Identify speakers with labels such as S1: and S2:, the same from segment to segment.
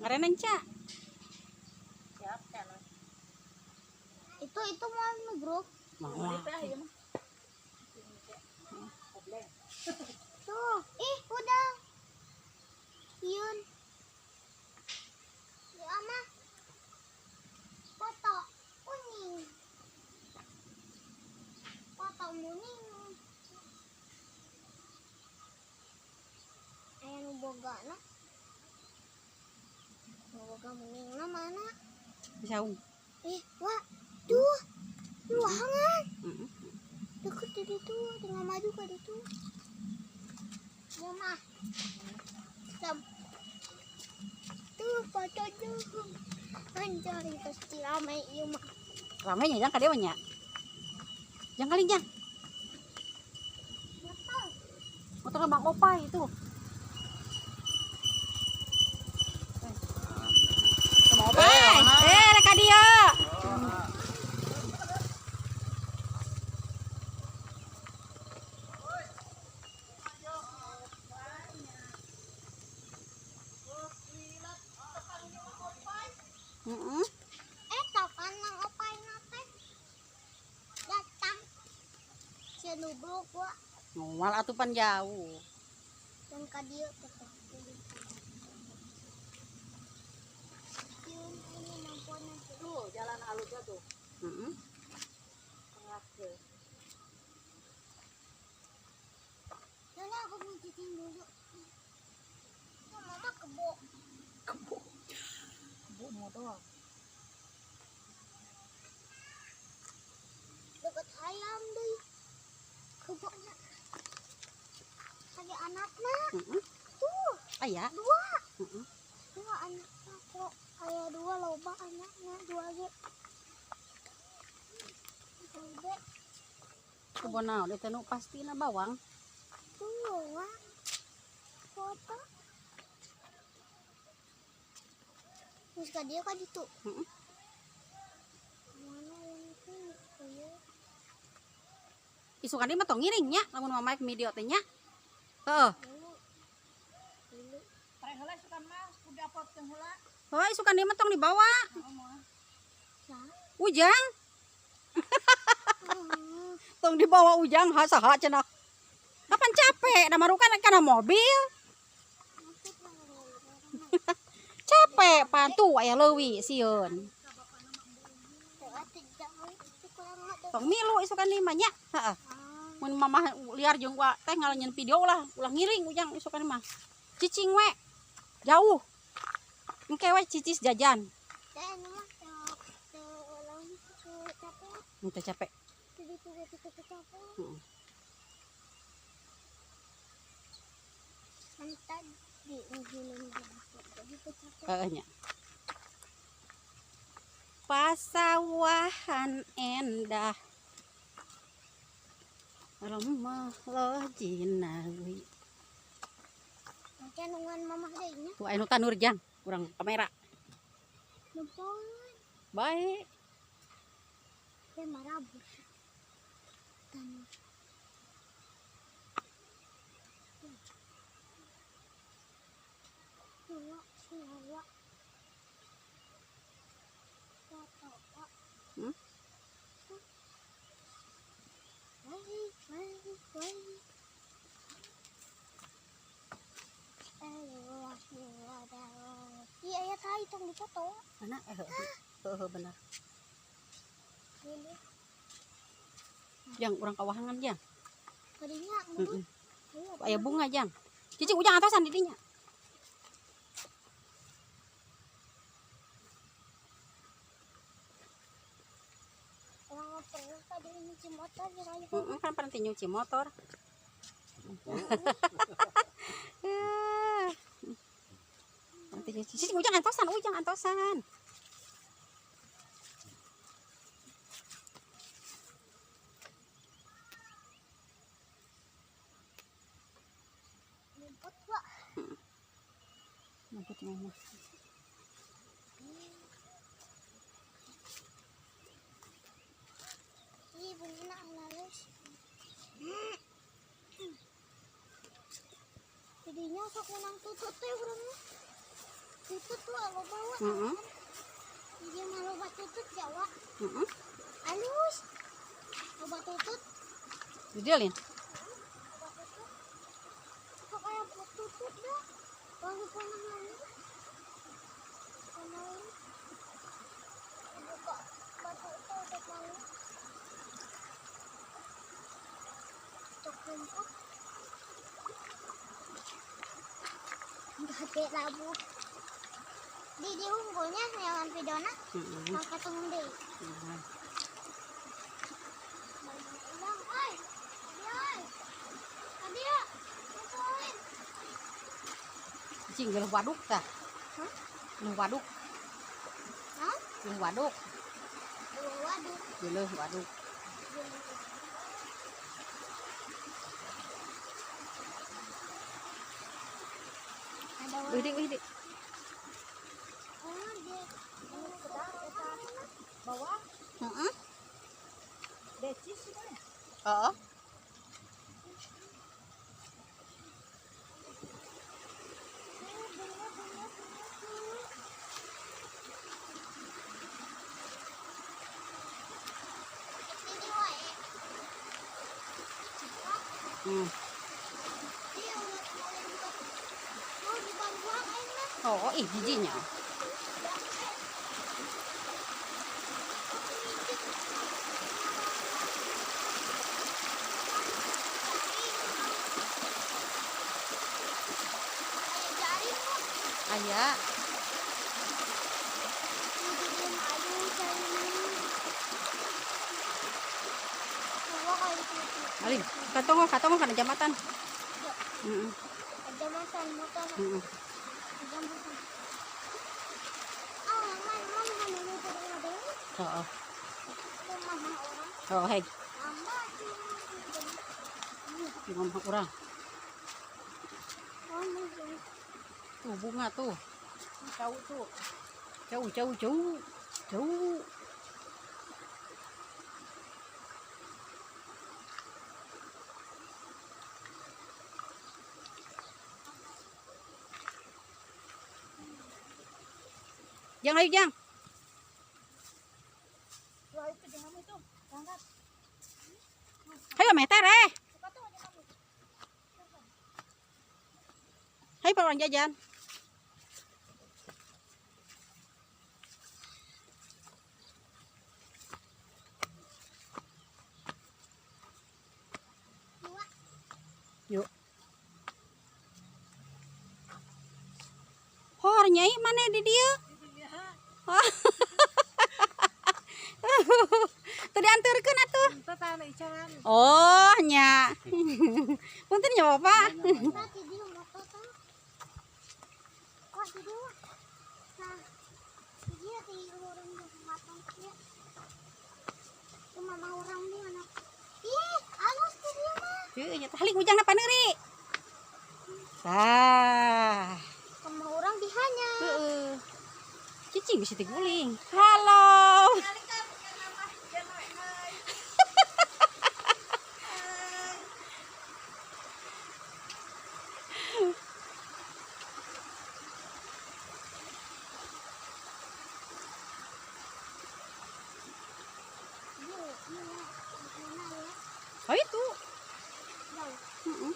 S1: Reneng Cak.
S2: Itu mau grup.
S1: Mau.
S2: Tuh, udah. Yun. Ya ama. Foto kuning. Foto kuning. Ayo boga na. Boga kuning na mana?
S1: Jauh.
S2: Wah. Duh. Ruangan. Deket di situ, tinggal maju ke situ. Mama. Tuh fotonya. Anjay, pasti ramai ieu mah.
S1: Ramainya jang kadeu nya. Jang kali jang. Motor Bang Opai itu. Sama Opai. Reka dia.
S2: Kapan nang Opai nate? Datang. Si nubruk gua.
S1: Ngawal atupan jauh.
S2: Dan ka dieu tetep. Ini nampuan tuh jalan halusnya tuh. Nana aku mau cicing dulu. Mama kebo motor. Dekat ayam deh. Kebonya. Ada anaknya. Tuh.
S1: Aya.
S2: Dua. Dua anaknya kok. Ayah dua loba anaknya. Dua ge.
S1: Kebon naon eta nu pastina bawang.
S2: Tuh, wah. Foto. Terus ka dia ka ditu. Mana yang itu?
S1: Isukan ieu mah tong ngiring nya lamun mamaek video teh nya. Heeh.
S3: Pareng heula sukan mah udah potkeun heula.
S1: Heuh isukan ieu mah tong dibawa.
S2: Nah.
S1: Ujang. Tong dibawa Ujang saha cenah. Kapan capek? Da marukan kana mobil. Capek pantu aya leuwih sieun. Tong milu isukan ieu mah nya. Heeh. Mun mamah liar jeung gua teh ngalenyeun video lah, ulah ngiring Ujang isukan mah. Cicing we. Jauh. Engke we cicis jajan. Teu capek. Nya. Pasawahan endah. Remah loh jinawi.
S2: Macam nungan mamah deui nya.
S1: Tuh anu tanur Jang, urang kamera.
S2: Numpang.
S1: Baik.
S2: Teh marabur. Tanah. Siwa. Iya ya tadi tong dipoto.
S1: Mana? Benar. Jang urang kawahangan Jang.
S2: Kadinya mulut.
S1: Aya bunga Jang. Cicing Ujang atosan di dinya.
S2: Orang pernah tadi nyuci motor
S1: Kan pernah nyuci motor. Cicing Ujang antosan.
S2: Ngumpet gua.
S1: Ngumpet mama.
S2: Ih, bunga halus. Jadinya sok menang tutut teh urang. tutut tuh lo bawa.
S1: Heeh.
S2: Dia mah loba tutut Jawa.
S1: Heeh.
S2: Halus. Loba tutut.
S1: Didelin.
S2: Loba tutut. Kok kayak tutut dah. Baru pernah lagi. Kemarin. Buka batu itu udah mau. Cok rumput. Gak labu. Di unggulnya yang videona
S1: Heeh.
S2: maka tunggu deh.
S1: Heeh.
S2: Ulang, oi. Tadi ya. Betul.
S1: Cing geuleuh waduk tah.
S2: Hah?
S1: Geuleuh waduk,
S2: Hah?
S1: geuleuh waduk,
S2: Waduh.
S1: geuleuh waduk.
S2: Ada
S1: Wih, Dik, wih, Dik.
S2: Oh, dia. Ini sedang
S3: Bawah,
S1: Heeh.
S3: decis sih kan.
S1: Heeh.
S2: Ini wae.
S1: Hmm.
S2: Dia udah mulai buka. Oh, dibuang enak.
S1: Oh, ih bijinya.
S2: Kayak jaring kok.
S1: Aya.
S2: Dibikin ayu jaringnya. Coba kayak gitu.
S1: Alin, katong kana jambatan. Heeh.
S2: Ada masan motor.
S1: Heeh.
S2: Ada masan. Oh, man ini turun ada.
S1: Heeh.
S2: Rumah orang.
S1: Oh, hei,
S2: Lama sih.
S1: di rumah urang.
S2: Oh, mungkin.
S1: Tuh bunga tuh. Jauh tuh. Jauh. Jang, ayo Jang.
S3: Wah itu jangan itu, angkat.
S1: Hayo meter
S3: Suka tuh aja kamu.
S1: Hayo orang jajan. Yuk. Hor nyai mana di dia? Tuh diantarkeun atuh.
S3: Tetana icaran.
S1: Oh, nya. Punten nya Bapak.
S2: Nah, di dia motor tuh. Kok di dia? Nah, di dia di orang yang matang dia. Cuma mau orang di mana? Ih, halus di dia mah.
S1: Heeh, nya tah haling ujang paneuri. Tah.
S2: Sama orang di hanya.
S1: Heeh. Cicing bisa diguling. Halo. Oh itu. Heeh.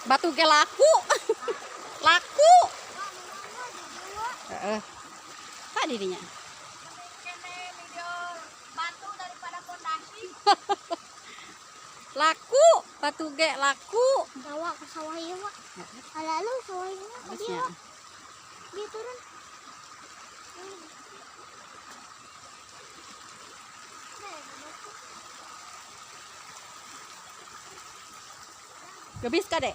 S1: Batu ge laku. Laku. Heeh. Pak dirinya.
S3: Kene video batu daripada pondasi.
S1: Laku, batu ge laku.
S2: Bawa ke sawah ieu mah. Lalu sawah ieu mah dia.
S1: Harusnya.
S2: Dia turun.
S1: Gebis ka, Dek?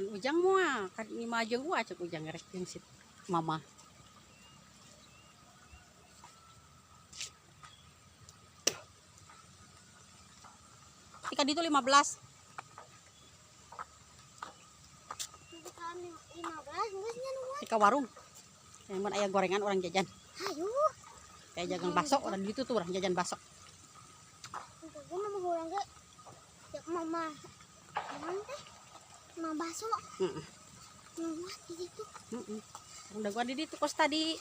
S1: kan ujang mua kan ini majeng gua cek ujang ngerek jeung si mama. Ikan itu 15
S2: Bukan 15 geusnya nu.
S1: ika warung. Yang mun aya gorengan orang jajan.
S2: Hayu.
S1: Kayak jagang bakso orang gitu tuh orang jajan bakso.
S2: Gue mah urang ge. Ya mama. Urang teh. Mama baso.
S1: Heeh.
S2: Mama di ditu.
S1: Heeh. Udah gua di ditu kos tadi.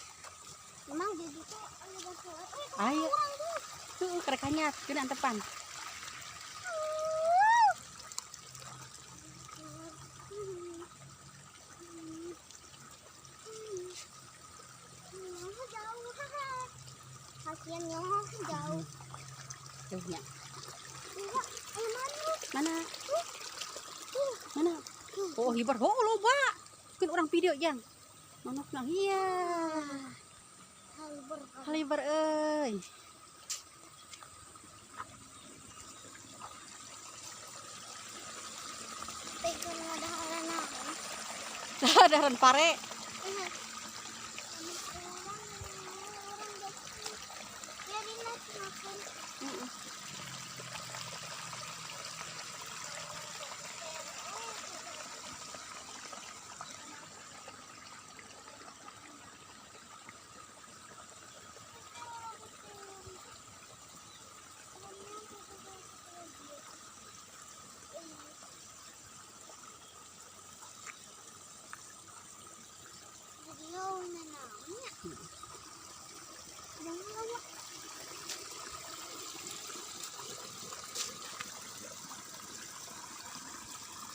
S2: Emang di ditu aya baso.
S1: Ayo. Tuh kerekannya geuna antepan.
S2: Kasian ya, jauh.
S1: Tuh nya.
S2: Enggak,
S1: Mana?
S2: tuh.
S1: Mana? Oh, hibar. Oh, loba. Kan orang video yang. Manukna iya.
S2: Halber.
S1: Halibar euy.
S2: Pegang ada halana.
S1: Daharan pare. Heeh.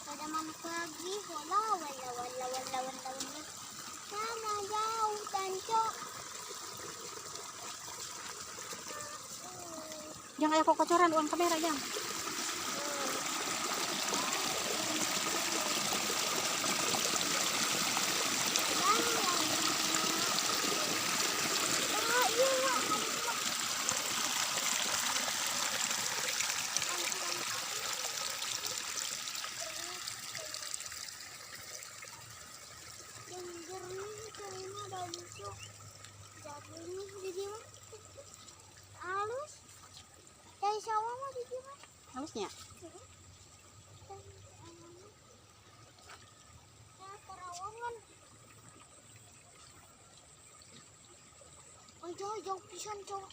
S2: Ada manuk lagi, wala. Sana jauh, Tanco.
S1: Yang aya kocoran uang kamera yang.
S2: Halus. Dari sawah mah di dieu mah.
S1: Halusnya.
S2: Terawangan. Oh, jauh pisan, cowok.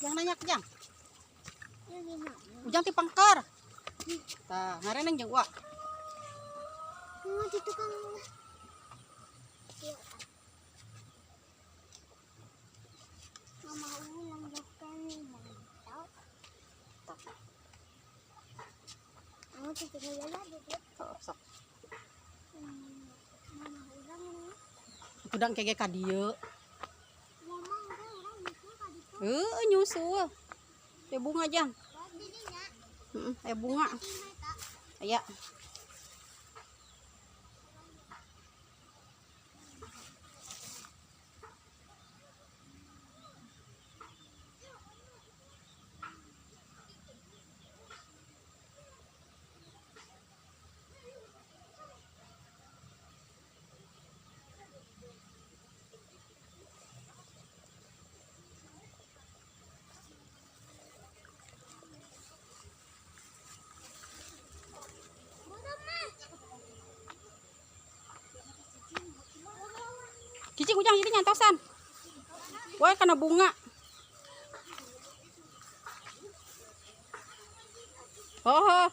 S1: Yang nanya ke Jang.
S2: Ini mah.
S1: Ujang ti pangkar. Tah, ngareneng jeung wa.
S2: Mau di tukang. Mama ulang dokter mantap. Mau di tukang lala dia.
S1: Oh, sok.
S2: Mama ulang ini.
S1: Udang kege ka dieu.
S2: Mama ulang itu tadi tuh.
S1: Nyusul. Teh bunga Jang.
S2: Buat dirinya.
S1: Heeh, bunga.
S2: Timai tak.
S1: Aya. Cicing ujang jadi nyantosan. Wah, kena bunga. Oh,